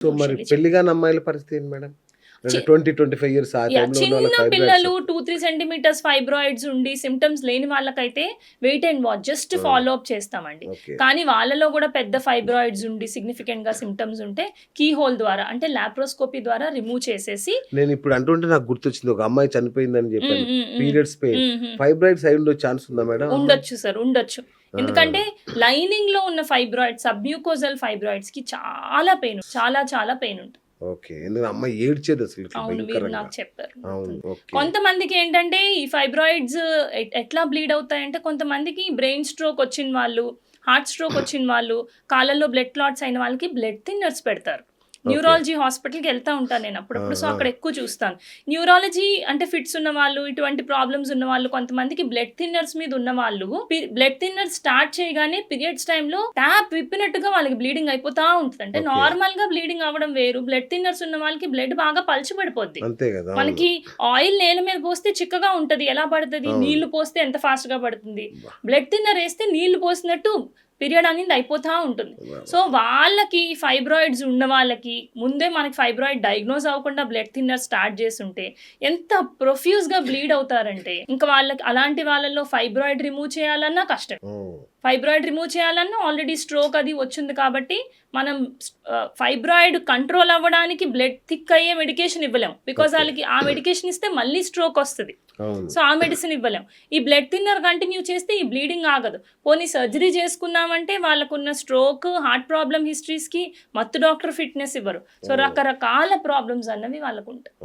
So మరి usually పెళ్లి కాని అమ్మాయిల పరిస్థితి ఏంటి మేడం? అంటే 20-25 ఇయర్స్ ఆ టైంలో ఉన్న చిన్న వాళ్ళకి ఫైబ్రాయిడ్స్. పిల్లలు 2-3 సెంటీమీటర్స్ ఫైబ్రాయిడ్స్ ఉండి సిమ్టమ్స్ లేని వాళ్ళకైతే wait and watch just follow up చేస్తామండి. ఓకే. కానీ వాళ్ళలో కూడా పెద్ద ఫైబ్రాయిడ్స్ ఉండి సిగ్నిఫికెంట్ గా సిమ్టమ్స్ ఉంటే కీ హోల్ ద్వారా అంటే లాప్రోస్కోపీ ద్వారా రిమూవ్ చేసేసి నేను ఇప్పుడు అంటుంటే నాకు గుర్తొచ్చింది, ఒక అమ్మాయి చనిపోయిందని చెప్పాను. పీరియడ్స్ పెయిన్ మ్మ్, మ్మ్. ఫైబ్రాయిడ్స్ అయి ఉండే ఛాన్స్ ఉందా మేడం? ఉండొచ్చు సార్, ఉండొచ్చు. ఎందుకంటే లైనింగ్ లో ఉన్న ఫైబ్రాయిడ్స్ సబ్మ్యూకోజల్ ఫైబ్రాయిడ్స్ కి చాలా పెయిన్, చాలా చాలా పెయిన్ ఉంటుంది. ఓకే. ఎందుకంటే అమ్మాయి ఏడ్చేది అసలు ఇట్లా అవును, మీరు భయంకరంగా. నాకు చెప్పారు. అవును. ఓకే. కొంతమందికి ఏంటంటే ఈ ఫైబ్రాయిడ్స్ ఎట్లా బ్లీడ్ అవుతాయంటే కొంతమందికి బ్రెయిన్ స్ట్రోక్ వచ్చిన వాళ్ళు, హార్ట్ స్ట్రోక్ వచ్చిన వాళ్ళు, కాళ్ళల్లో బ్లడ్ క్లాట్స్ అయిన వాళ్ళకి బ్లడ్ థిన్నర్స్ పెడతారు. న్యూరాలజీ హాస్పిటల్కి వెళ్తా ఉంటాను నేను అప్పుడప్పుడు, సో అక్కడ ఎక్కువ చూస్తాను. న్యూరాలజీ అంటే ఫిట్స్ ఉన్న వాళ్ళు, ఇటువంటి ప్రాబ్లమ్స్ ఉన్న వాళ్ళు, కొంతమందికి బ్లడ్ థిన్నర్స్ మీద ఉన్న వాళ్ళు బ్లడ్ థిన్నర్ స్టార్ట్ చేయగానే పీరియడ్స్ టైంలో ట్యాప్ విప్పినట్టుగా వాళ్ళకి బ్లీడింగ్ అయిపోతా ఉంటుంది. అంటే నార్మల్ గా బ్లీడింగ్ అవ్వడం వేరు, బ్లడ్ థిన్నర్స్ ఉన్న వాళ్ళకి బ్లడ్ బాగా పలుచబడిపోద్ది. అంతే కదా. మనకి ఆయిల్ నేల మీద పోస్తే చిక్కగా ఉంటది, ఎలా పడుతుంది? నీళ్లు పోస్తే ఎంత ఫాస్ట్ గా పడుతుంది. బ్లడ్ థిన్నర్ వేస్తే నీళ్లు పోసినట్టు పీరియడ్ అనేది అయిపోతూ ఉంటుంది. సో వాళ్ళకి ఫైబ్రాయిడ్స్ ఉన్న వాళ్ళకి ముందే మనకి ఫైబ్రాయిడ్ డయాగ్నోజ్ అవ్వకుండా బ్లడ్ థిన్నర్ స్టార్ట్ చేస్తుంటే ఎంత ప్రొఫ్యూజ్ గా బ్లీడ్ అవుతారంటే ఇంకా వాళ్ళకి, అలాంటి వాళ్ళలో ఫైబ్రాయిడ్ రిమూవ్ చేయాలన్నా కష్టం. ఫైబ్రాయిడ్ రిమూవ్ చేయాలన్నా ఆల్రెడీ స్ట్రోక్ అది వచ్చింది కాబట్టి మనం ఫైబ్రాయిడ్ కంట్రోల్ అవ్వడానికి బ్లడ్ థిక్ అయ్యే మెడికేషన్ ఇవ్వలేం. బికాజ్ వాళ్ళకి ఆ మెడికేషన్ ఇస్తే మళ్ళీ స్ట్రోక్ వస్తుంది. సో ఆ మెడిసిన్ ఇవ్వలేం. ఈ బ్లడ్ థిన్నర్ కంటిన్యూ చేస్తే ఈ బ్లీడింగ్ ఆగదు. పోనీ సర్జరీ చేసుకున్నామంటే వాళ్ళకున్న స్ట్రోక్, హార్ట్ ప్రాబ్లమ్ హిస్టరీస్కి మత్తు డాక్టర్ ఫిట్నెస్ ఇవ్వరు. సో రకరకాల ప్రాబ్లమ్స్ అన్నవి వాళ్ళకు ఉంటాయి.